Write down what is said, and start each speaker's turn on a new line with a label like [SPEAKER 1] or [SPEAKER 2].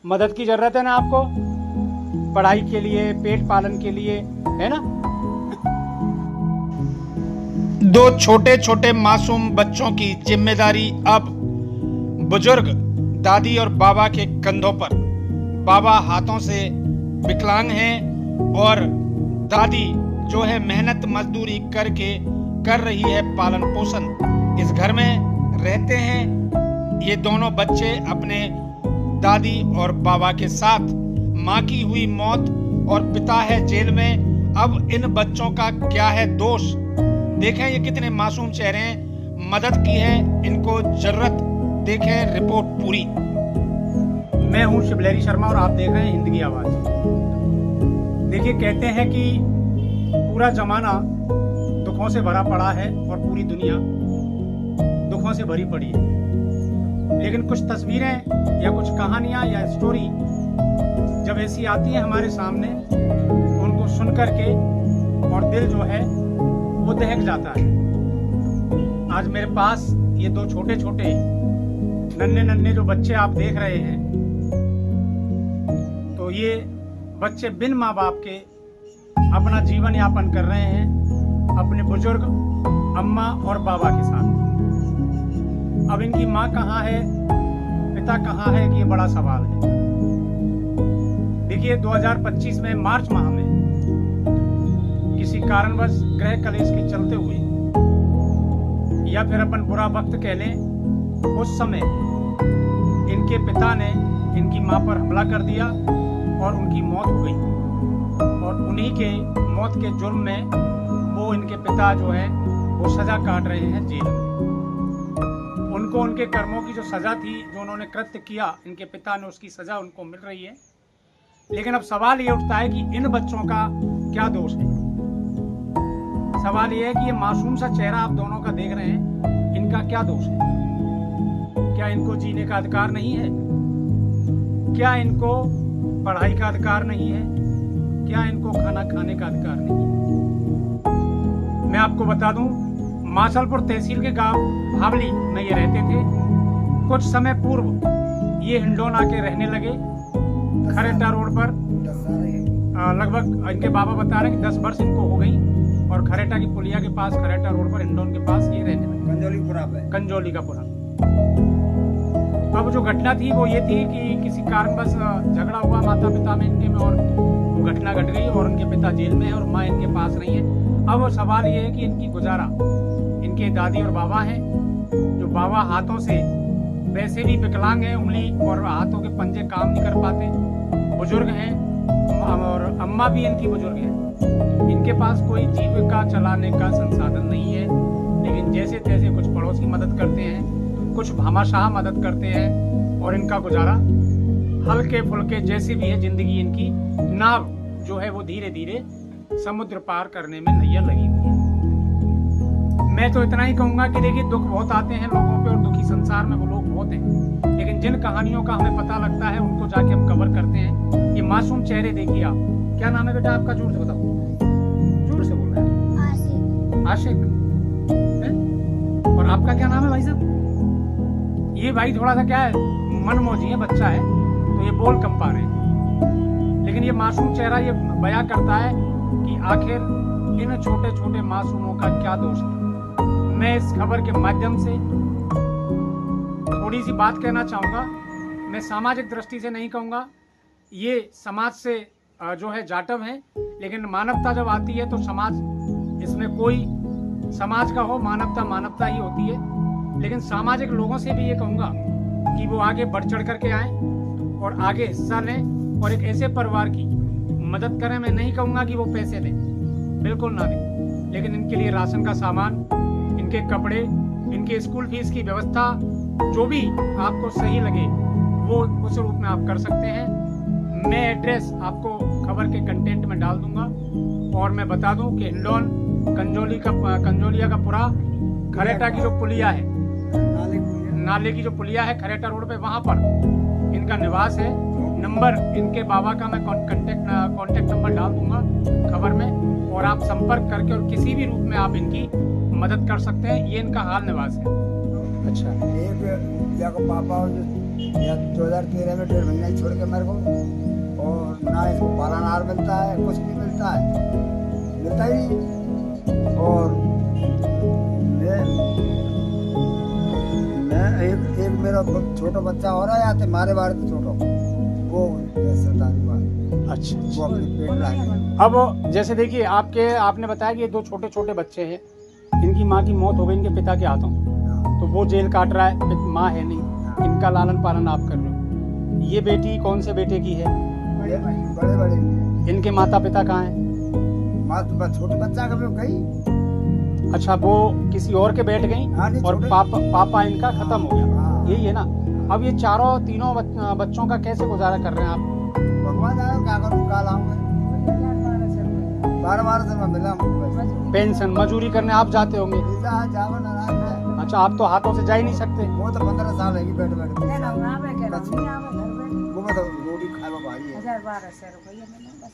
[SPEAKER 1] मदद की जरूरत है ना आपको, पढ़ाई के लिए, पेट पालन के लिए, है ना।
[SPEAKER 2] दो छोटे छोटे मासूम बच्चों की जिम्मेदारी अब बुजुर्ग दादी और बाबा के कंधों पर। बाबा हाथों से विकलांग हैं और दादी जो है मेहनत मजदूरी करके कर रही है पालन पोषण। इस घर में रहते हैं ये दोनों बच्चे अपने दादी और बाबा के साथ। माँ की हुई मौत और पिता है जेल में। अब इन बच्चों का क्या है दोष? देखें ये कितने मासूम चेहरे हैं, मदद की है इनको जरूरत। देखें रिपोर्ट पूरी।
[SPEAKER 1] मैं हूं शिवलहरी शर्मा और आप देख रहे हैं हिंद की आवाज। देखिए, कहते हैं कि पूरा जमाना दुखों से भरा पड़ा है और पूरी दुनिया दुखों से भरी पड़ी है, लेकिन कुछ तस्वीरें या कुछ कहानियां या स्टोरी जब ऐसी आती है हमारे सामने तो उनको सुन करके और दिल जो है वो दहक जाता है। आज मेरे पास ये दो छोटे छोटे नन्हे नन्हे जो बच्चे आप देख रहे हैं, तो ये बच्चे बिन माँ बाप के अपना जीवन यापन कर रहे हैं अपने बुजुर्ग अम्मा और बाबा के साथ। अब इनकी माँ कहाँ है, पिता कहाँ है, कि ये बड़ा सवाल है। देखिए, 2025 में मार्च माह में किसी कारणवश ग्रह कलेश के चलते हुए या फिर अपन बुरा वक्त कह लें, उस समय इनके पिता ने इनकी मां पर हमला कर दिया और उनकी मौत हो गई। और उन्हीं के मौत के जुर्म में वो इनके पिता जो है वो सजा काट रहे हैं जेल में। उनको उनके कर्मों की जो सजा थी, जो उन्होंने कृत्य किया, इनके पिता ने उसकी सजा उनको मिल रही है। लेकिन अब सवाल ये उठता है कि इन बच्चों का क्या दोष है। सवाल ये है कि ये मासूम सा चेहरा आप दोनों का देख रहे हैं, इनका क्या दोष है? क्या इनको जीने का अधिकार नहीं है? क्या इनको पढ़ाई का अधिकार नहीं है? क्या इनको खाना खाने का अधिकार नहीं है? मैं आपको बता दूं, मासलपुर तहसील के गांव भावली में ये रहते थे। कुछ समय पूर्व ये हिंडोन आके रहने लगे खरेटा रोड पर। लगभग इनके बाबा बता रहे हैं कि 10 वर्ष इनको हो गई और खरेटा की पुलिया के पास, खरेटा रोड पर हिंडोन के पास ये रहने लगे, कंजोली का पुरा। अब जो घटना थी वो ये थी कि किसी कारणवश झगड़ा हुआ माता पिता में इनके में और वो घटना घट गई और उनके पिता जेल में है और माँ इनके पास नहीं है। अब सवाल ये है कि इनकी गुजारा, इनके दादी और बाबा हैं, जो बाबा हाथों से वैसे भी विकलांग है, उंगली और हाथों के पंजे काम नहीं कर पाते, बुजुर्ग हैं, और अम्मा भी इनकी बुजुर्ग है। इनके पास कोई जीविका चलाने का संसाधन नहीं है, लेकिन जैसे तैसे कुछ पड़ोसी मदद करते हैं, कुछ भामाशाह मदद करते हैं और इनका गुजारा हल्के फुल्के जैसे भी है जिंदगी इनकी नाव जो है वो धीरे धीरे समुद्र पार करने में नैया लगी हुई है। मैं तो इतना ही कहूंगा कि देखिए, दुख बहुत आते हैं लोगों पे और दुखी संसार में वो लोग बहुत हैं, लेकिन जिन कहानियों का हमें पता लगता है उनको जाके हम कवर करते हैं। ये मासूम चेहरे देखिए आप। क्या नाम है बेटा आपका? जोर से बताओ, जोर से बोल रहे हैं। आशिक। और आपका क्या नाम है भाई साहब? ये भाई थोड़ा सा क्या है, मनमोजी है, बच्चा है, तो ये बोल कम पा रहे हैं। लेकिन ये मासूम चेहरा ये बयां करता है कि आखिर इन छोटे छोटे मासूमों का क्या दोष है। मैं इस खबर के माध्यम से थोड़ी सी बात कहना चाहूँगा। मैं सामाजिक दृष्टि से नहीं कहूँगा, ये समाज से जो है जाटव है, लेकिन मानवता जब आती है तो समाज, इसमें कोई समाज का हो, मानवता मानवता ही होती है। लेकिन सामाजिक लोगों से भी ये कहूँगा कि वो आगे बढ़ चढ़ करके आए और आगे हिस्सा लें और एक ऐसे परिवार की मदद करें। मैं नहीं कहूँगा कि वो पैसे दें, बिल्कुल ना दें, लेकिन इनके लिए राशन का सामान, इनके कपड़े, इनके स्कूल फीस की व्यवस्था, जो भी आपको सही लगे वो उस रूप में आप कर सकते हैं। मैं एड्रेस आपको खबर के कंटेंट में डाल दूंगा। और मैं बता दूं कि हिंडोन कंजोलिया का पुरा, खरेटा की जो पुलिया है, नाले की जो पुलिया है खरेटा रोड पे, वहां पर इनका निवास है। नंबर इनके बाबा का मैं कॉन्टेक्ट नंबर डाल दूंगा खबर में, और आप संपर्क करके और किसी भी रूप में आप इनकी मदद कर सकते हैं। ये इनका हाल निवास है।
[SPEAKER 3] अच्छा, एक पापा या 2013 में 1.5 महीना छोड़ के मेरे को, और ना इसको पालानार मिलता है, कुछ नहीं मिलता है, मिलता ही नहीं। और मैं एक मेरा छोटा बच्चा हो रहा है, आते मारे बारे तो छोटा वो सरदारी हुआ,
[SPEAKER 1] अच्छा
[SPEAKER 3] वो अपने पेट लाए।
[SPEAKER 1] अब जैसे देखिए आपने बताया कि ये 2 छोटे छोटे बच्चे हैं, इनकी माँ की मौत हो गई इनके पिता के हाथों, तो वो जेल काट रहा है, माँ है नहीं, इनका लालन पालन आप कर रहे हो। ये बेटी कौन से बेटे की है?
[SPEAKER 3] बड़े बड़े
[SPEAKER 1] इनके माता पिता कहाँ हैं?
[SPEAKER 3] माँ तो छोटे बच्चा कभी गई।
[SPEAKER 1] अच्छा, वो किसी और के बैठ गई
[SPEAKER 3] हाँ, नहीं,
[SPEAKER 1] और
[SPEAKER 3] छोटे-
[SPEAKER 1] पापा इनका खत्म हो गया,
[SPEAKER 3] हाँ।
[SPEAKER 1] यही है ना। अब ये तीनों बच्चों का कैसे गुजारा कर रहे हैं आप?
[SPEAKER 3] भगवान जाने क्या करूँ, कल आऊँगा 12 से मैं मिला हूँ।
[SPEAKER 1] पेंशन मजदूरी करने आप जाते होंगे?
[SPEAKER 3] जावन आराम
[SPEAKER 1] अच्छा, आप तो हाथों से जा ही नहीं सकते।
[SPEAKER 3] वो तो 15 साल है बैठ बैठ वो तो रोटी खाए भाई है।
[SPEAKER 4] 1000-1200 रुपये मैंने बस